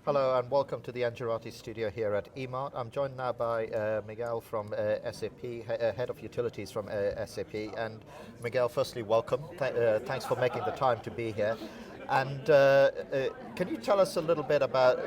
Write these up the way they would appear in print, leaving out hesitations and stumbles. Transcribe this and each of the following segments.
Hello and welcome to the Engerati studio here at EMART. I'm joined now by Miguel from SAP, Head of Utilities from SAP. And Miguel, firstly, welcome. Thanks for making the time to be here. And can you tell us a little bit about,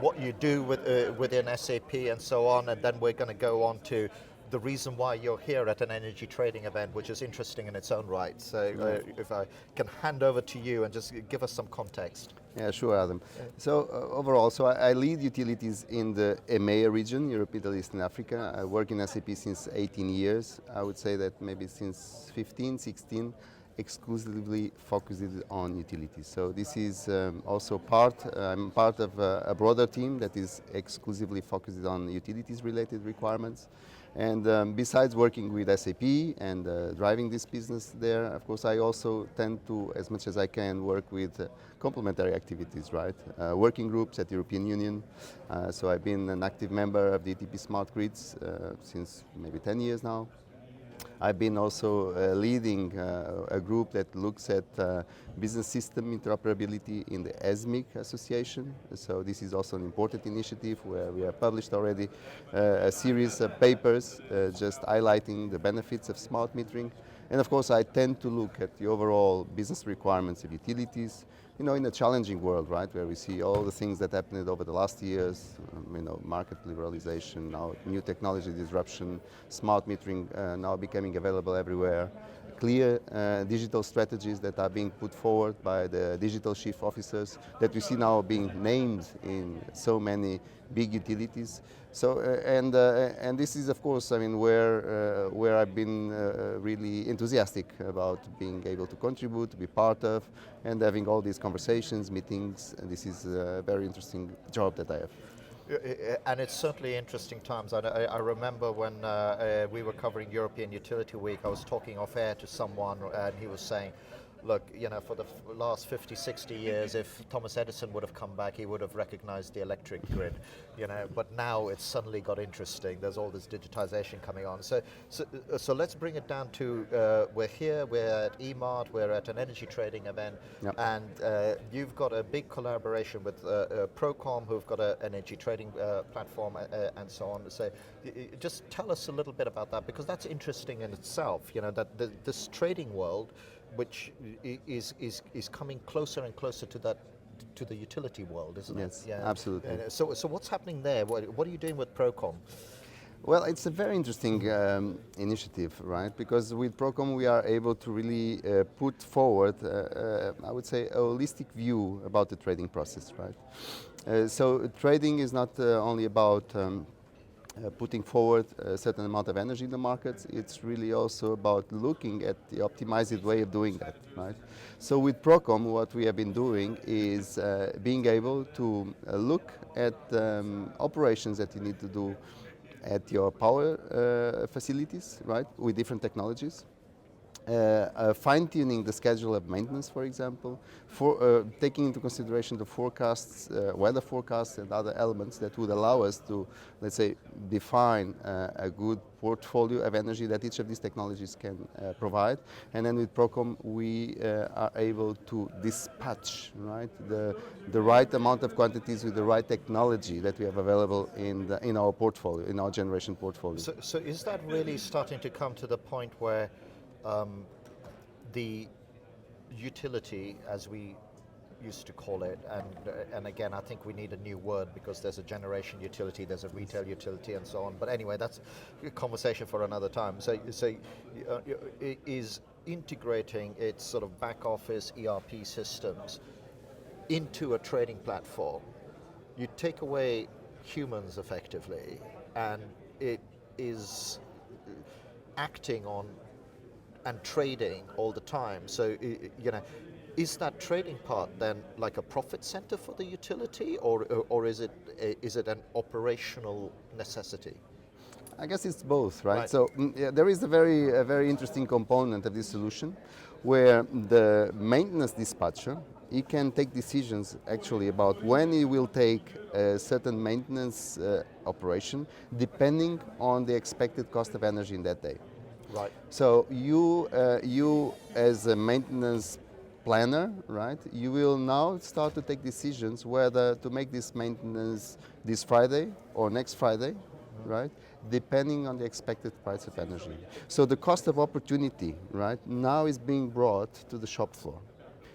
what you do within SAP and so on, and then we're going to go on to the reason why you're here at an energy trading event, which is interesting in its own right. So if I can hand over to you and just give us some context. Yeah, sure, Adam. So overall, I lead utilities in the EMEA region, Europe, Middle East and Africa. I work in SAP since 18 years. I would say that maybe since 15, 16, exclusively focused on utilities. So this is also I'm part of a broader team that is exclusively focused on utilities related requirements. And besides working with SAP and driving this business there, of course, I also tend to, as much as I can, work with complementary activities, right? Working groups at the European Union. So I've been an active member of the ETP Smart Grids since maybe 10 years now. I've been also leading a group that looks at business system interoperability in the ESMIC association. So this is also an important initiative where we have published already a series of papers just highlighting the benefits of smart metering. And of course, I tend to look at the overall business requirements of utilities, in a challenging world, right, where we see all the things that happened over the last years, market liberalization, now new technology disruption, smart metering now becoming available everywhere, clear digital strategies that are being put forward by the digital chief officers that we see now being named in so many big utilities. So and this is, of course, where I've been really enthusiastic about being able to contribute, to be part of, and having all these conversations, meetings. And this is a very interesting job that I have. And it's certainly interesting times. I remember when we were covering European Utility Week, I was talking off air to someone and he was saying, look, for the last 50, 60 years, if Thomas Edison would have come back, he would have recognized the electric grid, but now it's suddenly got interesting. There's all this digitization coming on. So let's bring it down to, we're here, we're at EMART, we're at an energy trading event, yep. And you've got a big collaboration with Procom, who've got an energy trading platform and so on. So just tell us a little bit about that, because that's interesting in itself, that this trading world, which is coming closer and closer to the utility world, isn't it? Yes, yeah. Absolutely. So what's happening there? What are you doing with Procom? Well, it's a very interesting initiative, right? Because with Procom we are able to really put forward, I would say, a holistic view about the trading process, right? So trading is not only about putting forward a certain amount of energy in the markets, it's really also about looking at the optimized way of doing that, right? So with Procom, what we have been doing is being able to look at operations that you need to do at your power facilities, right, with different technologies. Fine-tuning the schedule of maintenance, for example, for taking into consideration the forecasts, weather forecasts and other elements that would allow us to, let's say, define a good portfolio of energy that each of these technologies can provide. And then with Procom we are able to dispatch, right, the right amount of quantities with the right technology that we have available in our portfolio, in our generation portfolio. So is that really starting to come to the point where the utility, as we used to call it, and again, I think we need a new word, because there's a generation utility, there's a retail utility, and so on. But anyway, that's a conversation for another time. So it is integrating its sort of back office ERP systems into a trading platform. You take away humans effectively, and it is acting on and trading all the time. So, is that trading part then like a profit center for the utility, or is it an operational necessity? I guess it's both, right? So there is a very interesting component of this solution, where the maintenance dispatcher, he can take decisions actually about when he will take a certain maintenance operation, depending on the expected cost of energy in that day. Right. So you as a maintenance planner, right, you will now start to take decisions whether to make this maintenance this Friday or next Friday, right, depending on the expected price of energy. So the cost of opportunity, right, now is being brought to the shop floor.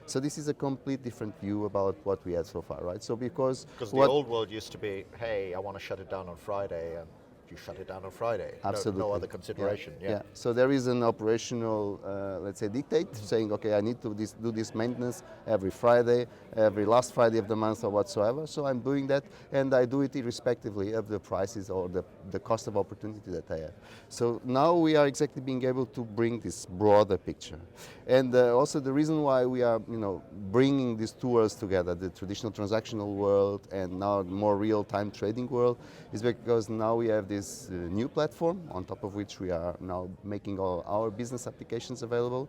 So this is a complete different view about what we had so far, right? So because the old world used to be, hey, I want to shut it down on Friday, and you shut it down on Friday. Absolutely. No other consideration. Yeah. So there is an operational, let's say, dictate saying, okay, I need to do this maintenance every Friday, every last Friday of the month or whatsoever. So I'm doing that, and I do it irrespectively of the prices or the cost of opportunity that I have. So now we are exactly being able to bring this broader picture. And also the reason why we are, bringing these two worlds together, the traditional transactional world and now more real-time trading world, is because now we have this new platform on top of which we are now making all our business applications available,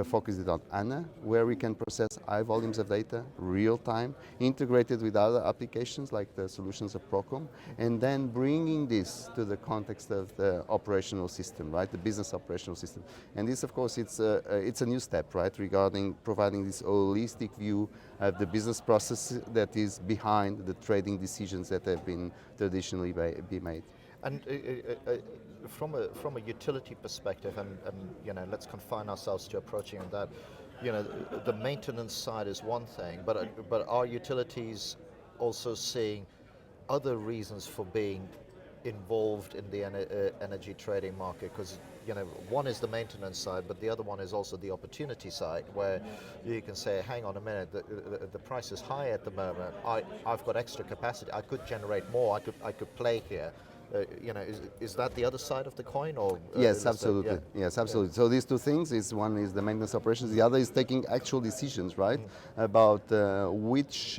focused on ANA, where we can process high volumes of data, real time, integrated with other applications like the solutions of Procom, and then bringing this to the context of the operational system, right, the business operational system. And this, of course, it's a new step, right, regarding providing this holistic view of the business process that is behind the trading decisions that have been traditionally be made. And from a utility perspective, and let's confine ourselves to approaching that. The maintenance side is one thing, but are utilities also seeing other reasons for being involved in the energy trading market? Because one is the maintenance side, but the other one is also the opportunity side, where you can say, hang on a minute, the price is high at the moment. I've got extra capacity. I could generate more. I could play here. Is that the other side of the coin, or yes, absolutely. Yes, absolutely. So these two things one is the maintenance operations, the other is taking actual decisions, right, about which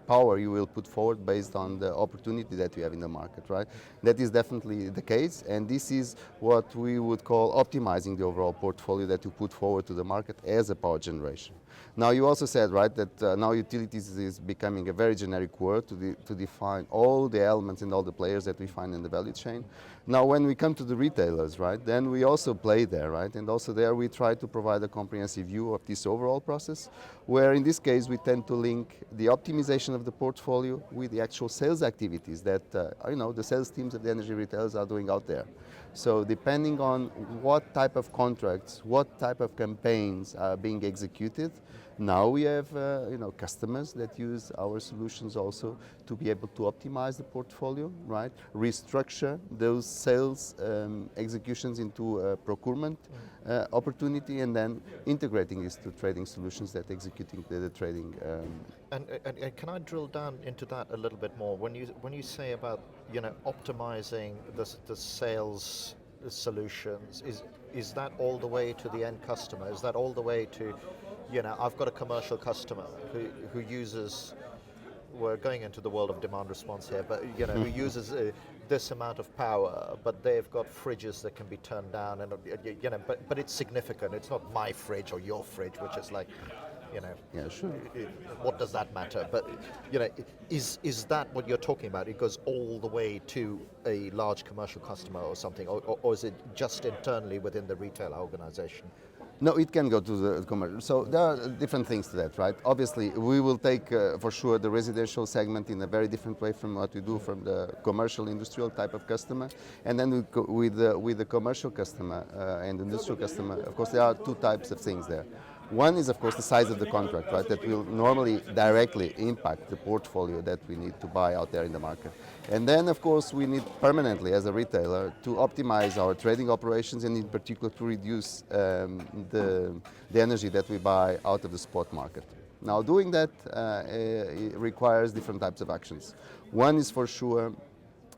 power you will put forward based on the opportunity that you have in the market, right? That is definitely the case, and this is what we would call optimizing the overall portfolio that you put forward to the market as a power generation. Now, you also said, right, that now utilities is becoming a very generic word to define all the elements and all the players that we find in the value chain. Now, when we come to the retailers, right, then we also play there, right, and also there we try to provide a comprehensive view of this overall process, where in this case we tend to link the optimization of the portfolio with the actual sales activities that the sales teams of the energy retailers are doing out there. So depending on what type of contracts, what type of campaigns are being executed, now we have customers that use our solutions also to be able to optimize the portfolio, right? Restructure those sales executions into a procurement opportunity, and then integrating this to trading solutions that executing the trading. And can I drill down into that a little bit more? When you say about optimizing the sales solutions, is that all the way to the end customer? Is that all the way to I've got a commercial customer who uses, we're going into the world of demand response here, but who uses this amount of power, but they've got fridges that can be turned down, and but it's significant. It's not my fridge or your fridge, which is like, Yeah, sure. What does that matter? But is that what you're talking about? It goes all the way to a large commercial customer or something, or is it just internally within the retail organization? No, it can go to the commercial. So there are different things to that, right? Obviously, we will take for sure the residential segment in a very different way from what we do from the commercial industrial type of customer. And then with the commercial customer and industrial customer, of course, there are two types of things there. One is, of course, the size of the contract, right? That will normally directly impact the portfolio that we need to buy out there in the market. And then, of course, we need permanently, as a retailer, to optimize our trading operations, and in particular to reduce the energy that we buy out of the spot market. Now, doing that it requires different types of actions. One is for sure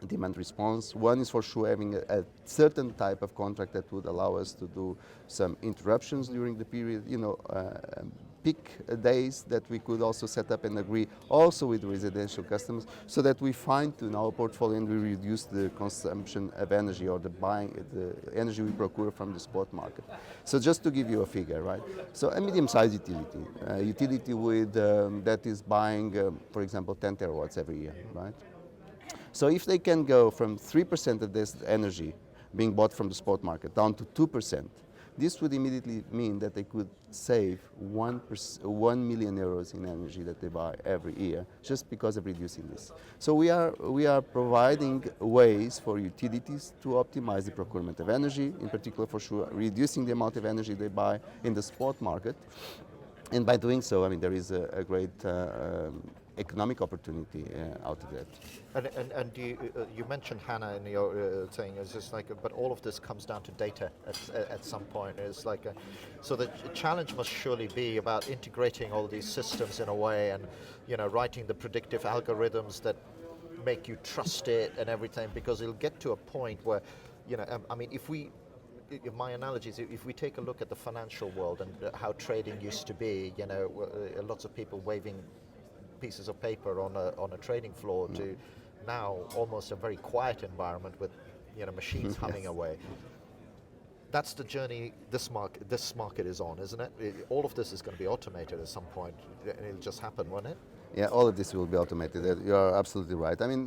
demand response. One is for sure having a certain type of contract that would allow us to do some interruptions during the period, peak days that we could also set up and agree also with residential customers, so that we fine-tune our portfolio and we reduce the consumption of energy or the energy we procure from the spot market. So just to give you a figure, right? So a medium-sized utility with that is buying, for example, 10 terawatts every year, right? So if they can go from 3% of this energy being bought from the spot market down to 2%, This would immediately mean that they could save 1 million euros in energy that they buy every year just because of reducing this. So we are providing ways for utilities to optimize the procurement of energy, in particular for sure reducing the amount of energy they buy in the spot market. And by doing so, I mean, there is a great economic opportunity out of that. And you mentioned Hannah in your thing. It's just like, but all of this comes down to data at some point. It's like, so the challenge must surely be about integrating all these systems in a way, and writing the predictive algorithms that make you trust it and everything. Because it'll get to a point where, I mean, my analogy is, if we take a look at the financial world and how trading used to be, lots of people waving pieces of paper on a trading floor to now almost a very quiet environment with machines humming away. That's the journey this market is on, isn't it? All of this is going to be automated at some point, and it'll just happen, won't it? Yeah, all of this will be automated. You are absolutely right. I mean,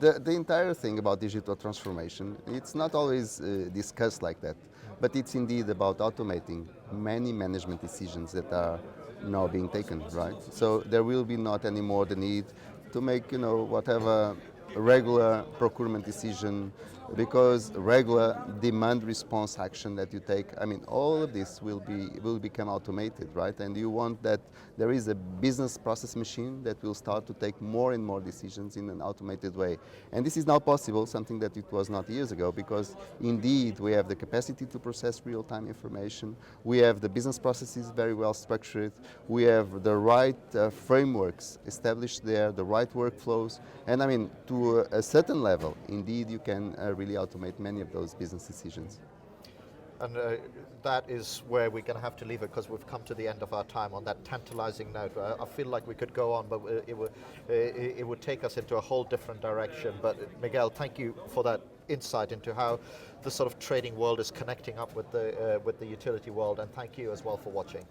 the entire thing about digital transformation, it's not always discussed like that, but it's indeed about automating many management decisions that are now being taken, right? So there will be not anymore the need to make, whatever regular procurement decision, because regular demand response action that you take, I mean, all of this will become automated, right? And you want that there is a business process machine that will start to take more and more decisions in an automated way. And this is now possible, something that it was not years ago, because indeed we have the capacity to process real-time information, we have the business processes very well structured, we have the right frameworks established there, the right workflows, and I mean, to a certain level, indeed you can really automate many of those business decisions. And that is where we're going to have to leave it, because we've come to the end of our time on that tantalizing note. I feel like we could go on, but it would take us into a whole different direction. But Miguel, thank you for that insight into how the sort of trading world is connecting up with the utility world, and thank you as well for watching.